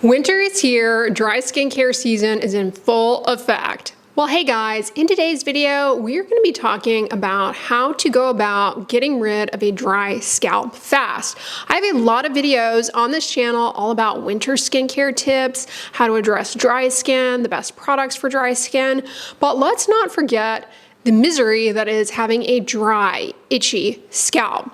Winter is here, dry skincare season is in full effect. Well, hey guys, in today's video, we're going to be talking about how to go about getting rid of a dry scalp fast. I have a lot of videos on this channel all about winter skincare tips, how to address dry skin, the best products for dry skin, but let's not forget the misery that is having a dry, itchy scalp.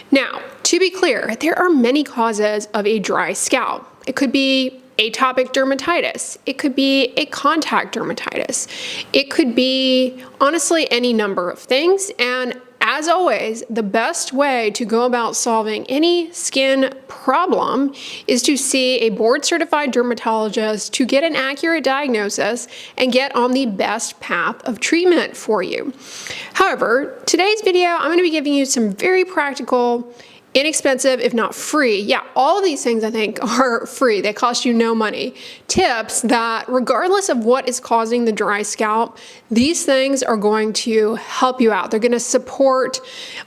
Now, to be clear, there are many causes of a dry scalp. It could be atopic dermatitis. It could be a contact dermatitis. It could be, honestly, any number of things. And as always, the best way to go about solving any skin problem is to see a board-certified dermatologist to get an accurate diagnosis and get on the best path of treatment for you. However, today's video, I'm going to be giving you some very practical, inexpensive, if not free. Yeah, all of these things I think are free. They cost you no money. Tips that regardless of what is causing the dry scalp, these things are going to help you out. They're going to support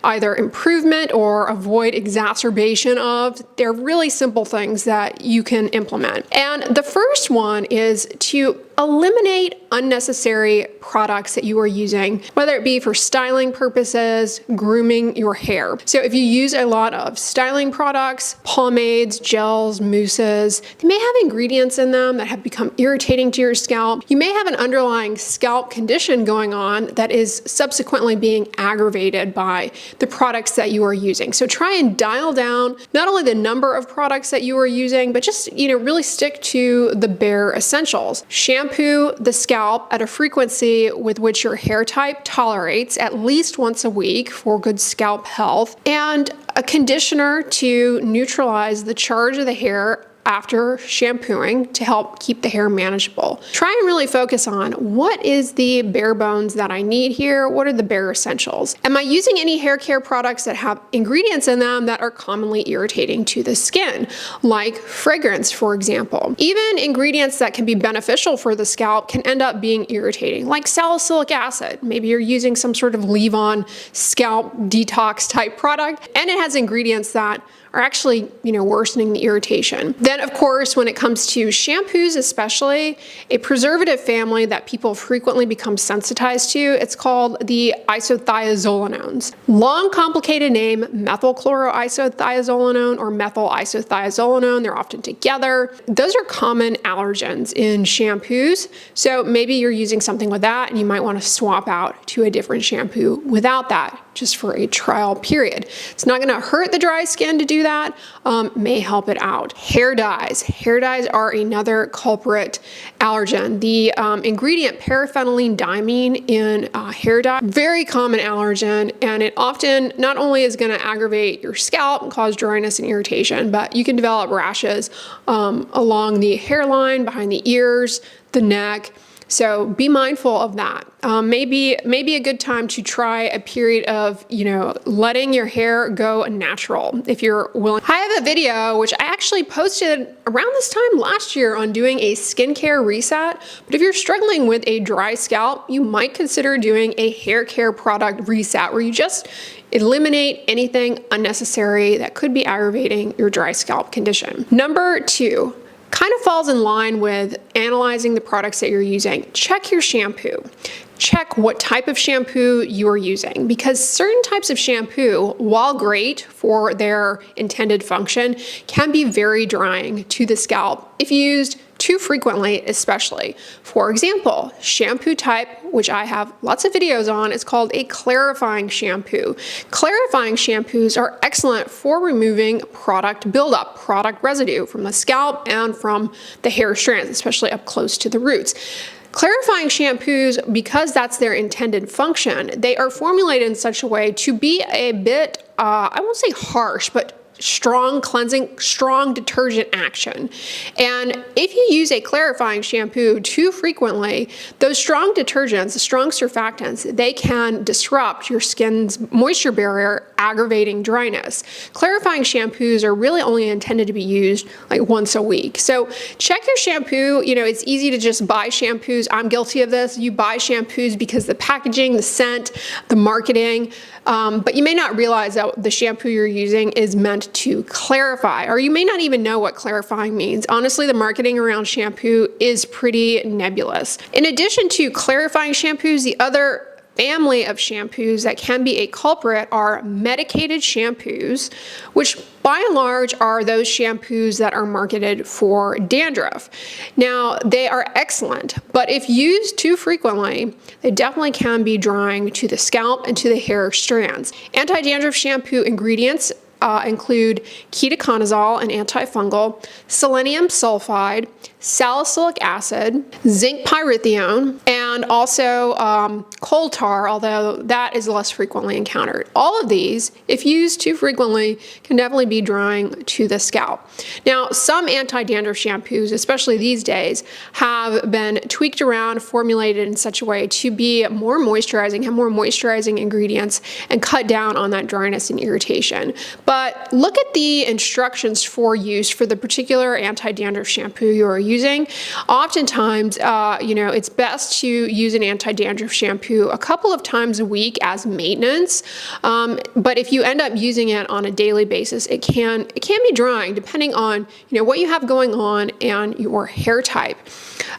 either improvement or avoid exacerbation of. They're really simple things that you can implement. And the first one is to eliminate unnecessary products that you are using, whether it be for styling purposes, grooming your hair. So if you use a lot of styling products, pomades, gels, mousses, they may have ingredients in them that have become irritating to your scalp. You may have an underlying scalp condition going on that is subsequently being aggravated by the products that you are using. So try and dial down not only the number of products that you are using, but just, really stick to the bare essentials. Shampoo the scalp at a frequency with which your hair type tolerates, at least once a week for good scalp health, and a conditioner to neutralize the charge of the hair after shampooing to help keep the hair manageable. Try and really focus on what is the bare bones that I need here? What are the bare essentials? Am I using any hair care products that have ingredients in them that are commonly irritating to the skin, like fragrance, for example? Even ingredients that can be beneficial for the scalp can end up being irritating, like salicylic acid. Maybe you're using some sort of leave-on scalp detox type product, and it has ingredients that are actually, worsening the irritation. Then, of course, when it comes to shampoos especially, a preservative family that people frequently become sensitized to, it's called the isothiazolinones. Long, complicated name, methylchloroisothiazolinone or methyl isothiazolinone. They're often together. Those are common allergens in shampoos, so maybe you're using something with that and you might want to swap out to a different shampoo without that, just for a trial period. It's not going to hurt the dry skin to do that, may help it out. Hair dyes. Hair dyes are another culprit allergen. The ingredient paraphenylene diamine in hair dye, very common allergen, and it often not only is going to aggravate your scalp and cause dryness and irritation, but you can develop rashes along the hairline, behind the ears, the neck. So be mindful of that. Maybe a good time to try a period of, letting your hair go natural if you're willing. I have a video which I actually posted around this time last year on doing a skincare reset. But if you're struggling with a dry scalp, you might consider doing a hair care product reset where you just eliminate anything unnecessary that could be aggravating your dry scalp condition. Number 2. Kind of falls in line with analyzing the products that you're using. Check your shampoo. Check what type of shampoo you are using, because certain types of shampoo, while great for their intended function, can be very drying to the scalp if used too frequently, especially. For example, shampoo type, which I have lots of videos on, is called a clarifying shampoo. Clarifying shampoos are excellent for removing product buildup, product residue from the scalp and from the hair strands, especially up close to the roots. Clarifying shampoos, because that's their intended function, they are formulated in such a way to be a bit, I won't say harsh, but strong cleansing, strong detergent action. And if you use a clarifying shampoo too frequently, those strong detergents, the strong surfactants, they can disrupt your skin's moisture barrier, aggravating dryness. Clarifying shampoos are really only intended to be used like once a week. So check your shampoo. It's easy to just buy shampoos. I'm guilty of this. You buy shampoos because the packaging, the scent, the marketing but you may not realize that the shampoo you're using is meant to clarify, or you may not even know what clarifying means. Honestly, the marketing around shampoo is pretty nebulous. In addition to clarifying shampoos, the other family of shampoos that can be a culprit are medicated shampoos, which by and large are those shampoos that are marketed for dandruff. Now, they are excellent, but if used too frequently, they definitely can be drying to the scalp and to the hair strands. Anti-dandruff shampoo ingredients include ketoconazole, an antifungal, selenium sulfide, salicylic acid, zinc pyrithione, and also coal tar, although that is less frequently encountered. All of these, if used too frequently, can definitely be drying to the scalp. Now, some anti-dandruff shampoos, especially these days, have been tweaked around, formulated in such a way to be more moisturizing, have more moisturizing ingredients, and cut down on that dryness and irritation. But look at the instructions for use for the particular anti-dandruff shampoo you are using. Oftentimes, it's best to use an anti-dandruff shampoo a couple of times a week as maintenance. But if you end up using it on a daily basis, it can be drying depending on what you have going on and your hair type.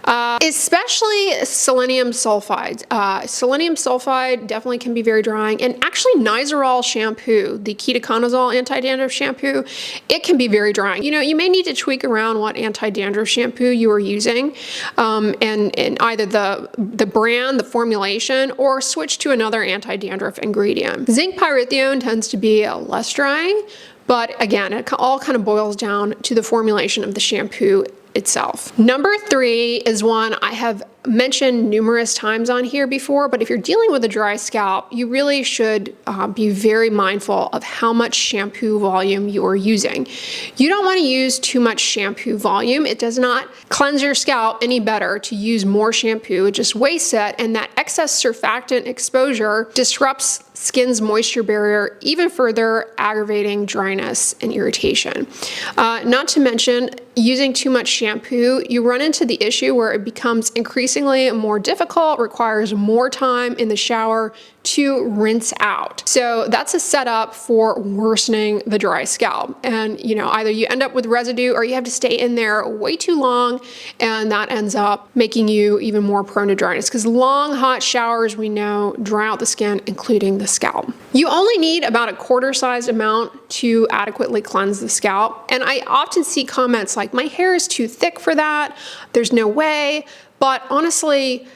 Especially selenium sulfide. Selenium sulfide definitely can be very drying, and actually Nizoral shampoo, the ketoconazole anti-dandruff shampoo, it can be very drying. You may need to tweak around what anti-dandruff shampoo you are using, and either the brand, the formulation, or switch to another anti-dandruff ingredient. Zinc pyrithione tends to be less drying, but again, it all kind of boils down to the formulation of the shampoo itself. Number 3 is one I have mentioned numerous times on here before, but if you're dealing with a dry scalp, you really should be very mindful of how much shampoo volume you are using. You don't want to use too much shampoo volume. It does not cleanse your scalp any better to use more shampoo. It just wastes it, and that excess surfactant exposure disrupts skin's moisture barrier, even further aggravating dryness and irritation. Not to mention, using too much shampoo, you run into the issue where it becomes increasingly more difficult, requires more time in the shower to rinse out. So that's a setup for worsening the dry scalp. And either you end up with residue or you have to stay in there way too long, and that ends up making you even more prone to dryness, because long hot showers, we know, dry out the skin, including the scalp. You only need about a quarter-sized amount to adequately cleanse the scalp. And I often see comments like, my hair is too thick for that, there's no way. But honestly,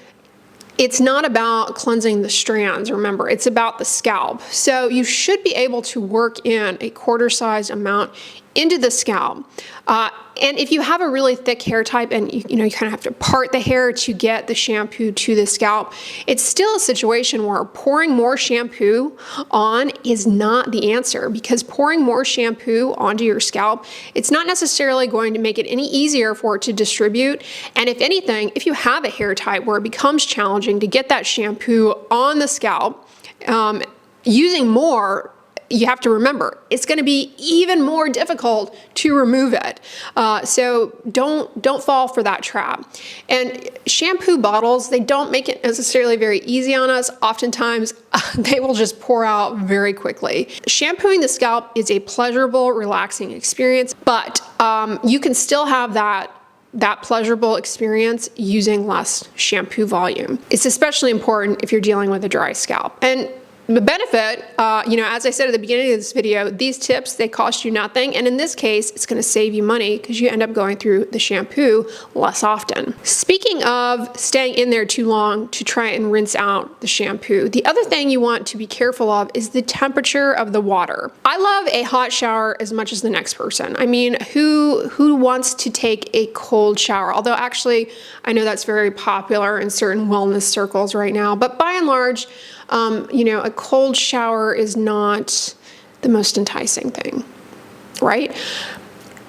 it's not about cleansing the strands, remember, it's about the scalp. So you should be able to work in a quarter-sized amount into the scalp. And if you have a really thick hair type and you kind of have to part the hair to get the shampoo to the scalp, it's still a situation where pouring more shampoo on is not the answer, because pouring more shampoo onto your scalp, it's not necessarily going to make it any easier for it to distribute. And if anything, if you have a hair type where it becomes challenging to get that shampoo on the scalp, using more, you have to remember, it's going to be even more difficult to remove it. So don't fall for that trap. And shampoo bottles, they don't make it necessarily very easy on us. Oftentimes, they will just pour out very quickly. Shampooing the scalp is a pleasurable, relaxing experience, but you can still have that pleasurable experience using less shampoo volume. It's especially important if you're dealing with a dry scalp. And the benefit, as I said at the beginning of this video, these tips, they cost you nothing. And in this case, it's going to save you money because you end up going through the shampoo less often. Speaking of staying in there too long to try and rinse out the shampoo, the other thing you want to be careful of is the temperature of the water. I love a hot shower as much as the next person. I mean, who wants to take a cold shower? Although actually, I know that's very popular in certain wellness circles right now. But by and large, a cold shower is not the most enticing thing, right?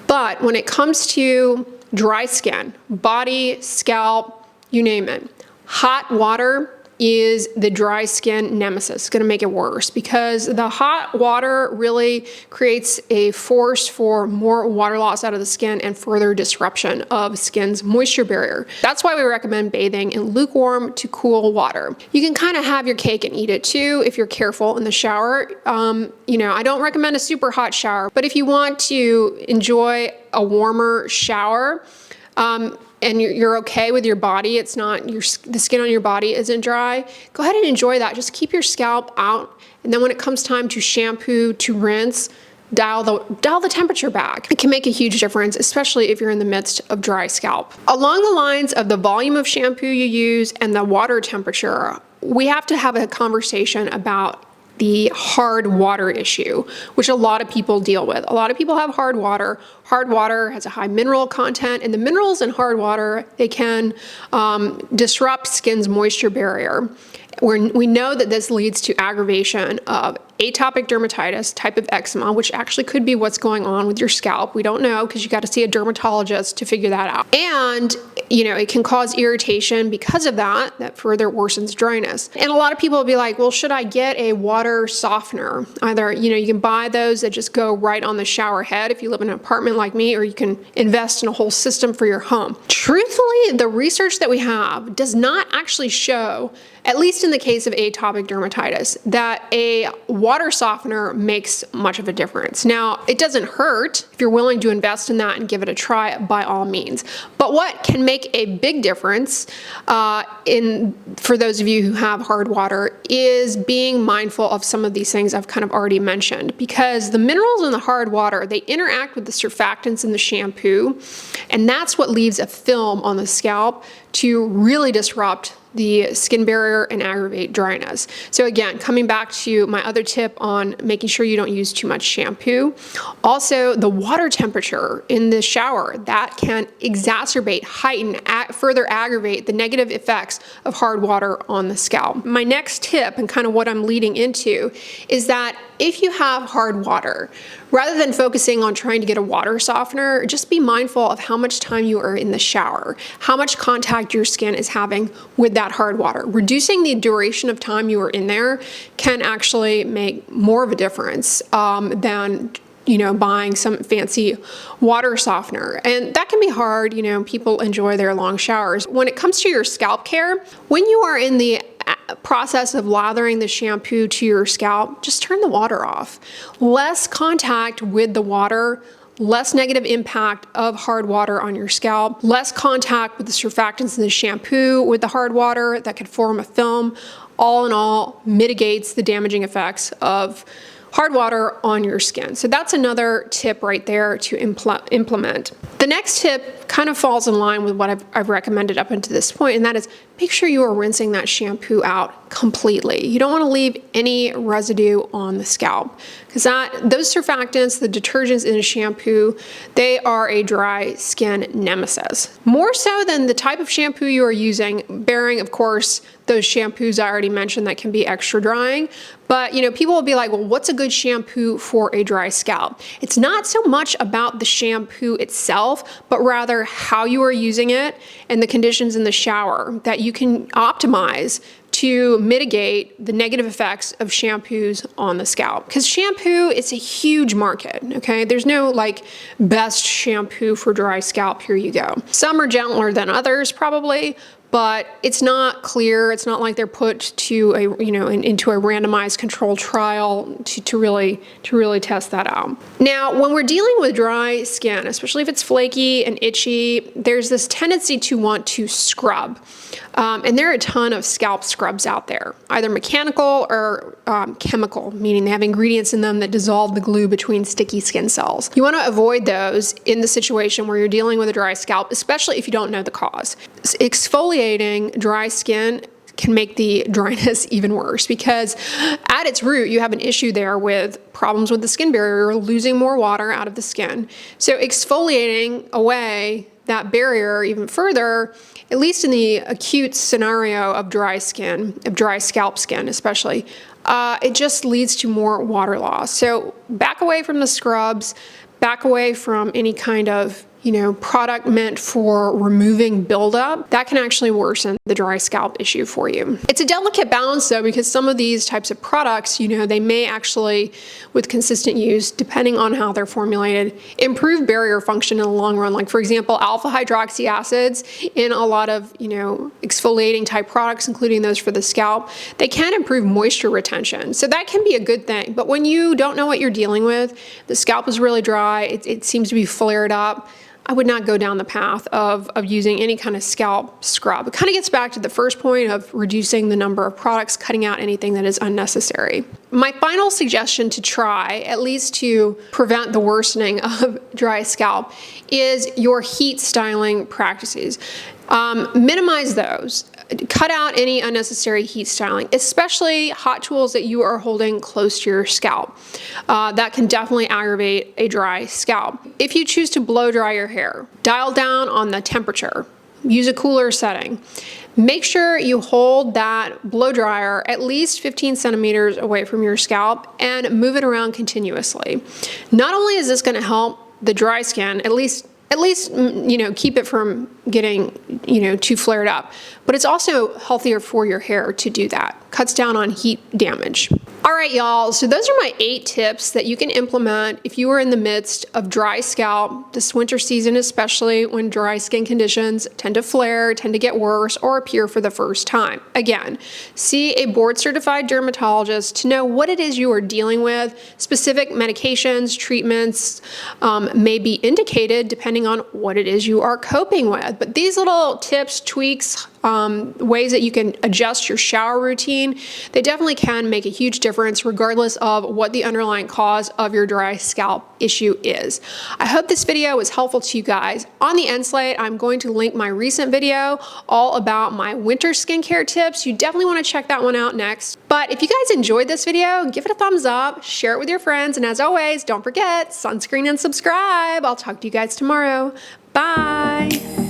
But when it comes to dry skin, body, scalp, you name it, hot water is the dry skin nemesis. It's going to make it worse because the hot water really creates a force for more water loss out of the skin and further disruption of skin's moisture barrier. That's why we recommend bathing in lukewarm to cool water. You can kind of have your cake and eat it too if you're careful in the shower. I don't recommend a super hot shower, but if you want to enjoy a warmer shower, and you're okay with your body, it's not the skin on your body isn't dry, go ahead and enjoy that. Just keep your scalp out, and then when it comes time to shampoo, to rinse, dial the temperature back. It can make a huge difference, especially if you're in the midst of dry scalp. Along the lines of the volume of shampoo you use and the water temperature, we have to have a conversation about the hard water issue, which a lot of people deal with. A lot of people have hard water. Hard water has a high mineral content, and the minerals in hard water, they can disrupt skin's moisture barrier. We know that this leads to aggravation of atopic dermatitis, type of eczema, which actually could be what's going on with your scalp. We don't know because you got to see a dermatologist to figure that out. And, it can cause irritation because of that further worsens dryness. And a lot of people will be like, well, should I get a water softener? Either, you can buy those that just go right on the shower head if you live in an apartment like me, or you can invest in a whole system for your home. Truthfully, the research that we have does not actually show, at least in the case of atopic dermatitis, that a water softener makes much of a difference. Now, it doesn't hurt if you're willing to invest in that and give it a try, by all means. But what can make a big difference for those of you who have hard water is being mindful of some of these things I've kind of already mentioned, because the minerals in the hard water, they interact with the surfactants in the shampoo, and that's what leaves a film on the scalp to really disrupt the skin barrier and aggravate dryness. So again, coming back to my other tip on making sure you don't use too much shampoo, also the water temperature in the shower, that can exacerbate, heighten, further aggravate the negative effects of hard water on the scalp. My next tip, and kind of what I'm leading into, is that if you have hard water, rather than focusing on trying to get a water softener, just be mindful of how much time you are in the shower, how much contact your skin is having with that hard water. Reducing the duration of time you are in there can actually make more of a difference than buying some fancy water softener. And that can be hard. People enjoy their long showers. When it comes to your scalp care, when you are in the process of lathering the shampoo to your scalp, just turn the water off. Less contact with the water, less negative impact of hard water on your scalp, less contact with the surfactants in the shampoo with the hard water that could form a film, all in all mitigates the damaging effects of hard water on your skin. So that's another tip right there to implement. The next tip kind of falls in line with what I've recommended up until this point, and that is make sure you are rinsing that shampoo out completely. You don't want to leave any residue on the scalp, because those surfactants, the detergents in a shampoo, they are a dry skin nemesis. More so than the type of shampoo you are using, bearing, of course, those shampoos I already mentioned that can be extra drying. But people will be like, well, what's a good shampoo for a dry scalp? It's not so much about the shampoo itself, but rather how you are using it and the conditions in the shower that you can optimize to mitigate the negative effects of shampoos on the scalp. Because shampoo, it's a huge market, okay? There's no best shampoo for dry scalp, here you go. Some are gentler than others probably, but it's not clear. It's not like they're put to into a randomized controlled trial to really test that out. Now, when we're dealing with dry skin, especially if it's flaky and itchy, there's this tendency to want to scrub. And there are a ton of scalp scrubs out there, either mechanical or chemical, meaning they have ingredients in them that dissolve the glue between sticky skin cells. You want to avoid those in the situation where you're dealing with a dry scalp, especially if you don't know the cause. Exfoliating dry skin can make the dryness even worse, because at its root, you have an issue there with problems with the skin barrier, losing more water out of the skin. So exfoliating away that barrier even further, at least in the acute scenario of dry skin, of dry scalp skin especially, it just leads to more water loss. So back away from the scrubs, back away from any kind of product meant for removing buildup, that can actually worsen the dry scalp issue for you. It's a delicate balance though, because some of these types of products, they may actually, with consistent use, depending on how they're formulated, improve barrier function in the long run. Like for example, alpha hydroxy acids in a lot of, exfoliating type products, including those for the scalp, they can improve moisture retention. So that can be a good thing. But when you don't know what you're dealing with, the scalp is really dry, it seems to be flared up, I would not go down the path of using any kind of scalp scrub. It kind of gets back to the first point of reducing the number of products, cutting out anything that is unnecessary. My final suggestion to try, at least to prevent the worsening of dry scalp, is your heat styling practices. Minimize those. Cut out any unnecessary heat styling, especially hot tools that you are holding close to your scalp. That can definitely aggravate a dry scalp. If you choose to blow dry your hair, dial down on the temperature. Use a cooler setting. Make sure you hold that blow dryer at least 15 centimeters away from your scalp and move it around continuously. Not only is this going to help the dry skin, at least keep it from getting, too flared up, but it's also healthier for your hair to do that. Cuts down on heat damage. All right, y'all, so those are my 8 tips that you can implement if you are in the midst of dry scalp, this winter season, especially when dry skin conditions tend to flare, tend to get worse, or appear for the first time. Again, see a board-certified dermatologist to know what it is you are dealing with. Specific medications, treatments may be indicated depending on what it is you are coping with. But these little tips, tweaks, ways that you can adjust your shower routine, they definitely can make a huge difference regardless of what the underlying cause of your dry scalp issue is. I hope this video was helpful to you guys. On the end slate, I'm going to link my recent video all about my winter skincare tips. You definitely want to check that one out next. But if you guys enjoyed this video, give it a thumbs up, share it with your friends, and as always, don't forget, sunscreen and subscribe. I'll talk to you guys tomorrow. Bye.